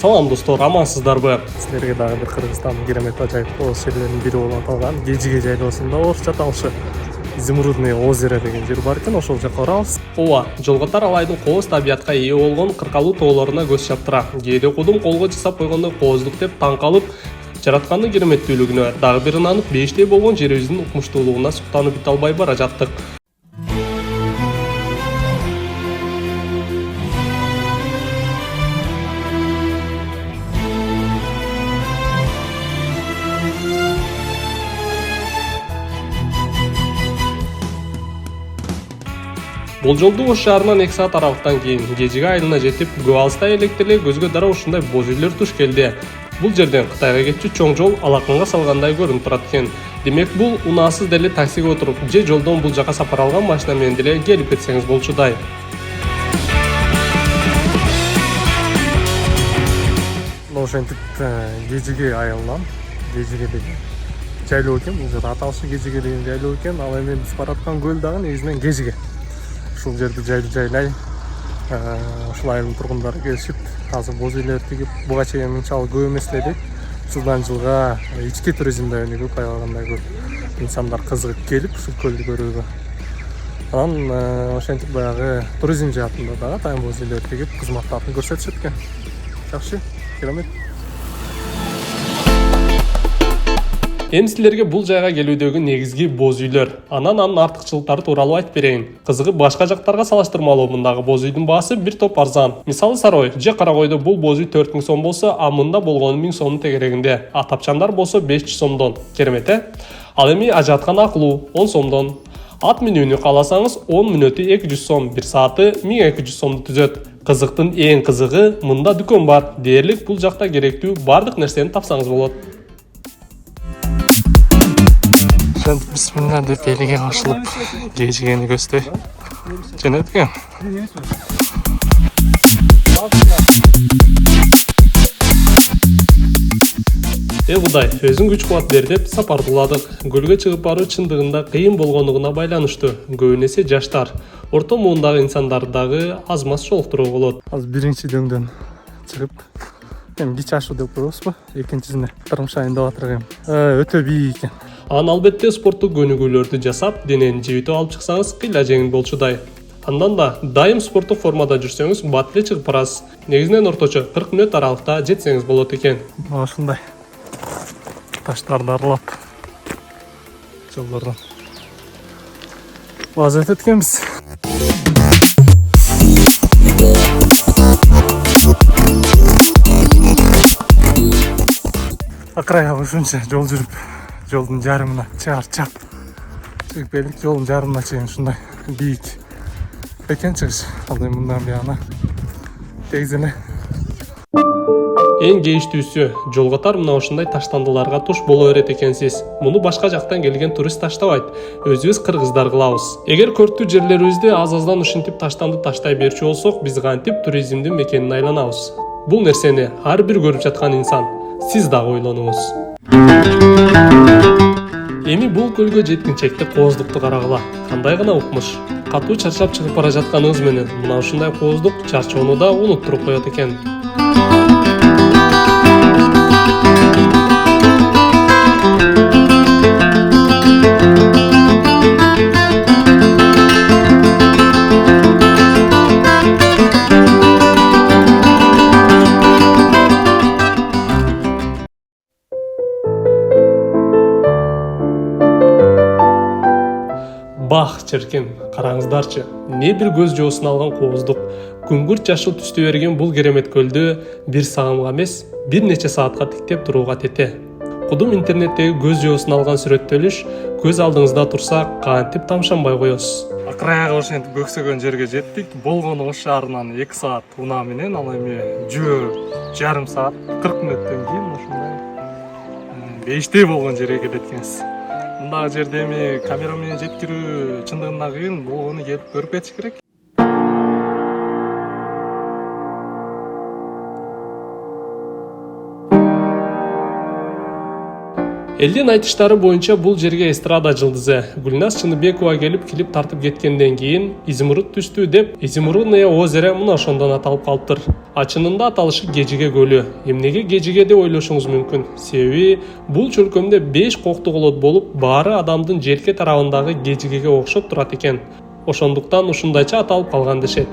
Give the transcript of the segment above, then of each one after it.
Салам достор, амансыздарбы? Силерге дагы бир Кыргызстандын керемет ажайып кооз жерлеринин бири болуп аталган Кежиге жайлоосунда орусча аталышы Изумрудное озеро деген жер бар экен, ошол жака барабыз. Ооба, жолготар алайдын кооз табиятка ээ болгон кыркалуу тоолоруна көз чаптыра. Кээде кудум колго жасап койгондой кооздук деп таң калып, жараткандын кереметтүүлүгүнө, дагы бир ынанып, бейиштей болгон жерибиздин укмуштуулугуна суктанып бите албай бара жаттык. Болжолду Ош шаарынан 2 саат аралыктан кийин Кежиге айылына жетип, көп алыстай электе эле көзгө дара ушундай боз үйлөр туш келди. Бул жерден Кытайга кетчү чоң жол алакынга салгандай көрүнүп турат экен. Демек бул унаасыз деле таксиге отуруп же жолдон бул жака сапар алган машина менен деле келип кетсеңиз болчудай. Ошентип Кежиге айылынан Кежиге деген жайлоо экен, бул жер аталышы Кежиге деген жайлоо экен. Ал эми биз бараткан көл дагы негизинен Кежиге. Ушул жерди жайлай ушул айылдын тургундары келишип, азыр боз үйлөр тигип, буга чейин мынчалык көп эмес эле. Жылдан жылга ички туризм да өнүгүп, аябагандай көп инсандар кызыгып келип, ушул көлдү көрүүгө. Анан ошентип баягы туризм жаатында дагы тайын боз үйлөр тигип, кызматтарын көрсөтүшөт экен. Жакшы, керемет. Эми силерге бул жайга келүүдөгү негизги боз үйлөр, анын артыкчылыктары тууралуу айтып берейин. Кызыгы башка жактарга салыштырмалуу мындагы боз үйдүн баасы бир топ арзан. Мисалы Сарой же Карагойдо бул боз үй 4000 сом болсо, а мында болгону 1000 сомдун тегерегинде. А тапчандар болсо 500 сомдон. Керемет, Ал эми ажаткан акылуу 10 сомдон. Ат минүүнү кааласаңыз 10 мүнөтү 200 сом, 1 сааты 1200 сомду түзөт. Кызыктын эң кызыгы мында дүкөн бар. Дээрлик бул жакта керектүү бардык нерсени тапсаңыз болот. Бисмилlah деп элиге кошулуп Кежигени көздөй жөнөт экен. Кудай, өзүң күч кубат бер деп сапарды уладык. Көлгө чыгып баруу чындыгында кыйын болгонуна байланыштуу. Көбүнесе жаштар, орто муундагы инсандар дагы аз мас жолуктуруу болот. Азыр биринчи дөңдөн чыгып, эми кич ашуу деп коебузбу? Экинчисине тырмышайын деп атырган. Өтө бийик экен. Анан албетте спорттук көнүгүүлөрдү жасап, денени жебитип алып чыксаңыз кыйла жеңил болчудай. Андан да дайым спорттук формада жүрсөңүз бат эле чыгып барасыз. Негизинен орточо 40 мүнөт аралыкта жетсеңиз болот экен. Ушундай таштарды аралап жолдордон баз өтөт экенбиз. Акрайга ушунча жол жүрүп, жолдун жарымына чарчап чыгып келдик. Жолдун жарымына чейин ушундай бийик экен чыгыш. Ал эми мындан бuyana тегиз эле. Эң кейиштүүсү, жолготар мына ушундай таштандыларга туш боло берет экенсиз. Муну башка жактан келген турист таштабайт. Өзүбүз кыргыздар кылабыз. Эгер көрктүү жерлерибизде аз-аздан ушинтип таштанды таштай берчү болсок, биз кантип туризмдин мекенин айланабыз. Бул нерсени ар бир көрүп жаткан инсан, сиз дагы ойлонуңуз. Эми бул көлгө жеткинчекти кооздукту карагыла. Кандай гана укмуш. Катуу чарчап чыгып бара жатканыңыз менен мына ушундай кооздук чарчоону да унуттуруп коет экен. Бах черкен, караңыздарчы, не бир көз жоосун алган кооздук. Күңгүрт жашыл түстө берген бул керемет көлдө бир сагымга эмес, бир нече саатка тиктеп турууга тете. Кудум интернеттеги көз жоосун алган сүрөттөлүш көз алдыңызда турса, кантип тамшанбай коесуз. Акрайга ошентип көксөгөн жерге жеттик. Болгону Ош шаарынан 2 саат унаа менен, ал эми жөө жарым саат 40 мүнөттөн кийин ушундай бейиштей болгон жерге келет экенсиз. Мындагы жерде эми камера менен жеткирүү чындыгында кыйын, болгону келип көрүп кетиш керек. Элдин айтыштары боюнча бул жерге эстрада жылдызы Гүлназ Чыныбекова келип клип тартып кеткенден кийин изумруд түстү деп Изумрудное озеро мына ошондон аталып калыптыр. Чынында аталышы Кежиге көлү. Эмнеге Кежиге деп ойлошуңуз мүмкүн. Себеби бул чөлкөмдө 5 кокту колот болуп, баары адамдын желке тарабындагы Кежигеге окшоп турат экен. Ошондуктан ушундайча аталып калган дешет.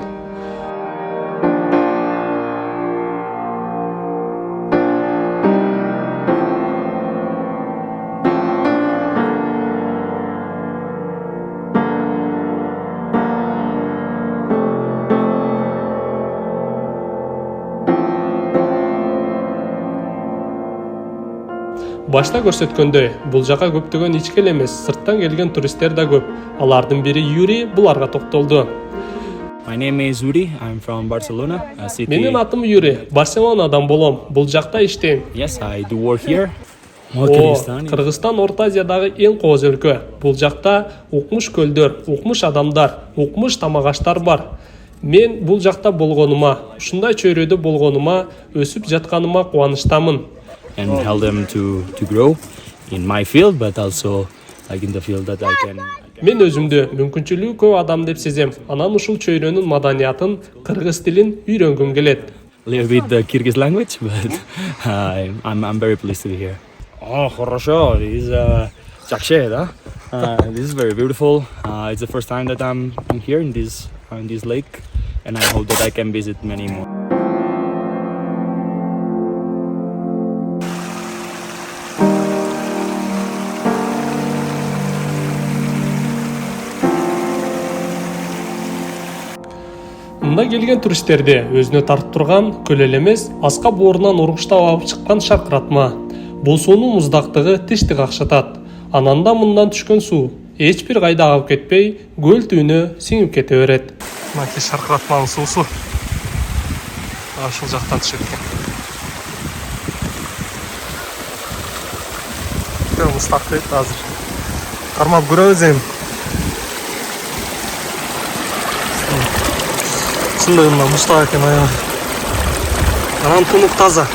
Башта көрсөткөндөй, бул жака көптөгөн ички эле эмес, сырттан келген туристтер да көп. Алардын бири Юрий буларга токтолду. My name is Yuri. I'm from Barcelona, a city. Менин атым Юрий, Барселонадан болом. Бул жакта иштейм. Yes, I do work here. Кыргызстан Орто Азиядагы эң кооз өлкө. Бул жакта укмуш көлдөр, укмуш адамдар, укмуш тамак-аштар бар. Мен бул жакта болгонума, ушундай чөйрөдө болгонума, өсүп жатканыма кубанычтамын. And help them to grow in my field, but also like in the field that I can. Мен өзүмдү мүмкүнчүлүгү көп адам деп сезем. Анан ушул чөйрөнүн маданиятын, кыргыз тилин үйрөнгүм келет. A little bit the Kyrgyz language, but I'm very pleased to be here. Oh, хорошо. This is Jaksheh, да? This is very beautiful. It's the first time that I'm here in this lake, and I hope that I can visit many more. Мында келген туристтерди өзүнө тартып турган көл эле эмес, аска боорунан ургуштап алып чыккан шаркыратма. Бул суунун муздактыгы тишти какшатат. Анан да мындан түшкөн суу эч бир кайда агып кетпей, көл түбүнө сиңип кете берет. Мына шаркыратманын суусу ушул жактан түшөт экен. Мустак дейт азыр. Кармап көрөбүз эми. Шындығында мұстақ екен аяғы. Анан тұнық таза.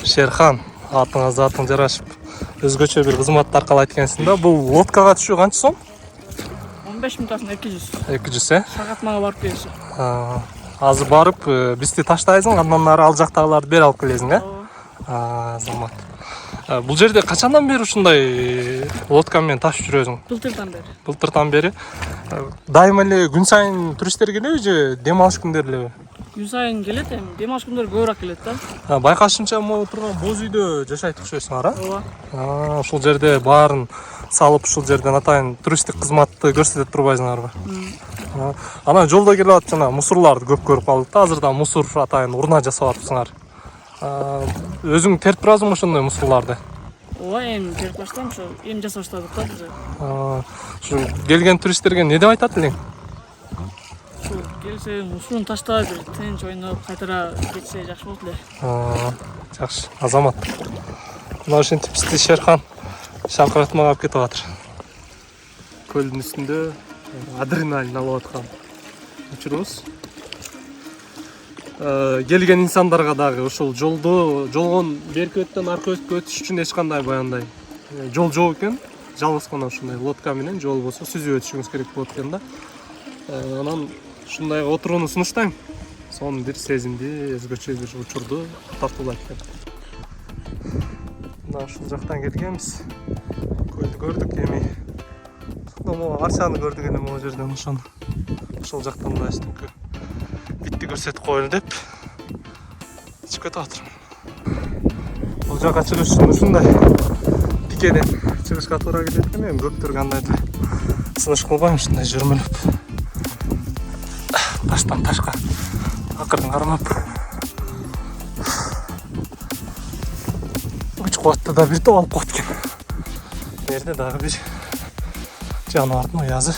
Шерхан, атыңызды атың жарашып, өзгөчө бир кызматты аркалайт экенсиң да. Бул лодкага түшүү канча сом? 15 минутасын 200. 200, Сагат мага барып келиши. Азыр барып, бизди таштайсың, андан ары ал жактагыларды бери алып келесиң, Замат. Бул жерде качандан бери ушундай лодка менен ташып жүрөсүң? Былтырдан бери. Былтырдан бери. Дайыма эле күн сайын туристтер келеби же дем алыш күндөрү элеби? Күн сайын келет эми, дем алыш күндөрү көбүрөөк келет да. Байкашымча могу турган боз үйдө жашайт окшойсуңар, Ооба. Ушул жерде баарын салып, ушул жерден атайын туристтик кызматты көрсөтүп турбайсыңарбы? Ана жолдо келип атып жана мусорларды көп көрүп калдык да, азыр да мусор атайын урна жасап атыпсыңар. Өзүң терип турасыңбы ошондой мусорларды? Ооба, эми терип баштадым, ошо эми жасап баштадык да биз. Ушу келген туристтерге не деп айтат элең? Ушу келсе, сууну таштап, бир тынч ойноп, кайтара кетсе жакшы болот эле. Жакшы, Азамат. Мына ошентип бизди Шерхан шаркыратмага алып кетип атыр. Көлдүн үстүндө адреналин алып аткан учурубуз. Келген инсандарга дагы ушул жолгон берки өттөн аркы өткө өтүш үчүн эч кандай баягындай жол жок экен. Жалгыз гана ушундай лодка менен жол болсо сүзүп өтүшүңүз керек болот экен да. Анан ушундай отурууну сунуштайм. Сонун бир сезимди, өзгөчө бир учурду тартуулайт экен. Мына ушул жактан келгенбиз. Көлдү көрдүк эми. Могу арчаны көрдүк эле могу жерден ошону. Ошол жактан да эстикке битти көрсөтүп коелу деп чыгып кетип атырмын. Бул жака чыгыш үчүн ушундай тикеден чыгышка туура келет экен. Эми көптөр кандайдыр сыныш кылбайм, ушундай жүрмөлөп таштан ташка акырын кармап. Күч кубатты да бир топ алып коет экен. Бу жерде дагы бир жаныбардын оязы.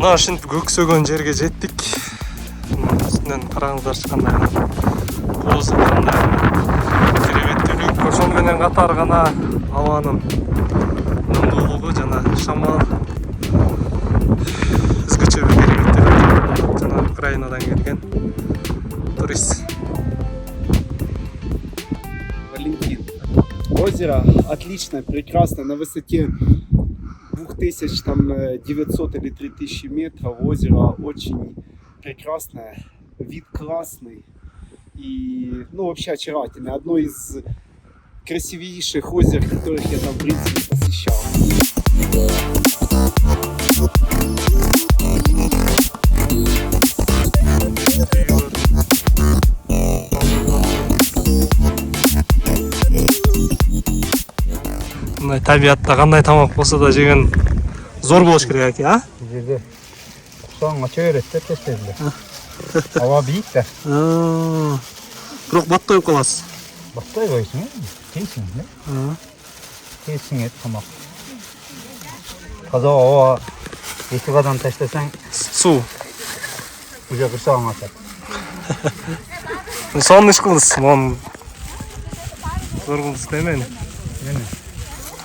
Мына ушинтип көксөгөн жерге жеттик. Үстүнөн караңыздарчы кандай Кооз кандай кереметтүүлүк ошол менен катар гана абанын ылдуулугу жана шамал өзгөчө кереметтүүлүк жана Украинадан келген турист. Валентин. Озеро отличное, прекрасно, на высоте 2900 или 3000 метров. Озеро очень прекрасное, вид классный и, вообще очаровательное. Одно из красивейших озер, которых я там, в принципе, посещал. Мындай табиятта кандай тамак болсо да жеген зор болуш керек экен, а? Bu жерде құсаң ача береді де тез-тезде. Ауа биік та. Бирок батпай коюп каласыз. Батпай қойсың, тейсің, не? Тейсің ет тамақ. Таза ауа екі қадам таштасаң, Суу. уже құрсағың атады. Сонун иш кылдыңыз, могу зор кылдыңыз демейин.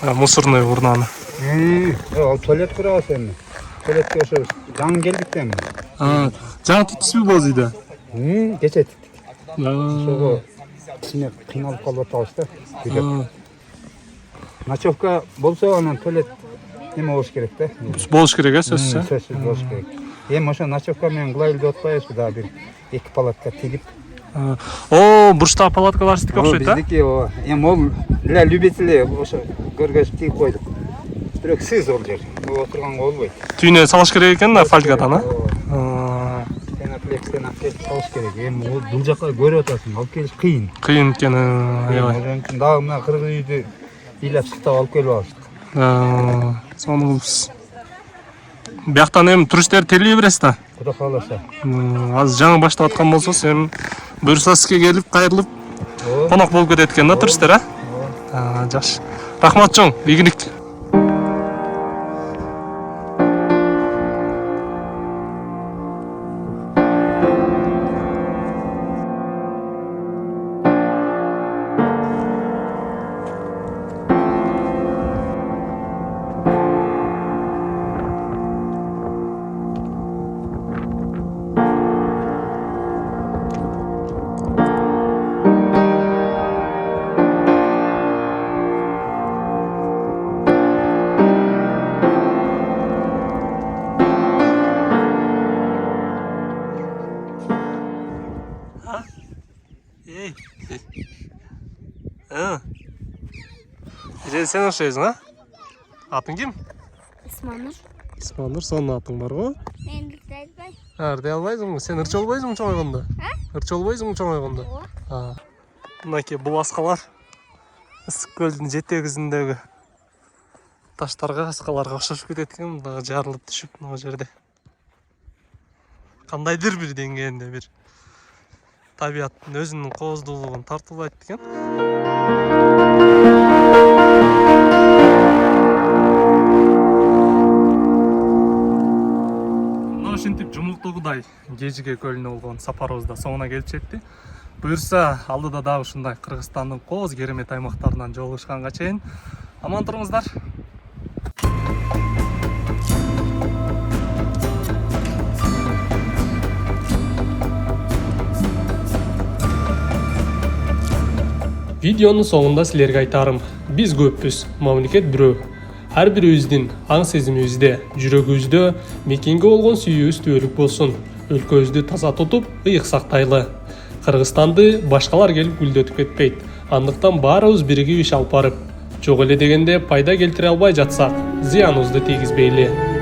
Мусорный урнаны. Ал туалет құрағыз әмі. Туалетке ошо жаңы келдік те әмі. Жаңы түттүсүбү боз үйдө? Кеше тіктік. Шоғы ішіне қиналып қалып атабыз да. Ночевка болса, анан туалет неме болуш керек да. Болуш керек, сөзсүз. Сөзсіз болуш керек. Ошо ночевка менен кылай эле деп атпайбызбы, да бир эки палатка тигип. О, бурчтагы палаткалар сиздики окшойт, да? Биздики о. Ол для любителей ошо көргөзүп тигип койдук. Бирок сыз ол жер. Отурганга болбойт. Түйүнө салыш керек экен да, фольгадан, а? Пеноплексен алып келип салыш керек. Ол бул жака көрүп атасың, алып келиш кыйын. Кыйын экен, аябай. Ошон үчүн дагы мына кыргыз үйдү ыйлап сыктап алып келип алыштык. Сону кылыпсыз. Бияктан эми туристтер телей бересиз да. Кудай кааласа. Азыр жаңы баштап аткан болсоңуз, эми буюрса сизге келип, кайрылып конок болуп кетет экен да туристтер, а? Жакшы. Рахмат чоң, ийгилик. Сен окшойсуң, а? Атың ким? Исманур. Исманур, сонун атың бар го? Мен ырдай албайм. Ырдай албайсыңбы? Сен ырчы болбойсуңбу чоңойгондо? Ырчы болбойсуңбу чоңойгондо? Ооба. Мынакей бул аскалар ысык көлдүн жетегизиндеги таштарга, аскаларга окшошуп кетет экен, мындагы жарылып түшүп мына жерде. Кандайдыр бир деңгээлинде бир табияттын өзүнүн кооздуулугун тартуулайт экен. Ушинтип жумуктугудай Кежиге көлүнө болгон сапарыбыз да соңуна келип жетти. Буюрса, алдыда дагы ушундай Кыргызстандын кооз керемет аймактарынан жолугушканга чейин аман туруңуздар. Видеонун соңунда силерге айтарым, биз көппүз, мамлекет бирөө. Ар бирибиздин аң сезимибизде, жүрөгүбүздө мекенге болгон сүйүүбүз түбөлүк болсун. Өлкөбүздү таза тутуп, ыйык сактайлы. Кыргызстанды башкалар келип гүлдөтүп кетпейт. Андыктан баарыбыз биригип иш алып барып, жок эле дегенде пайда келтире албай жатсак, зыяныбызды тийгизбейли.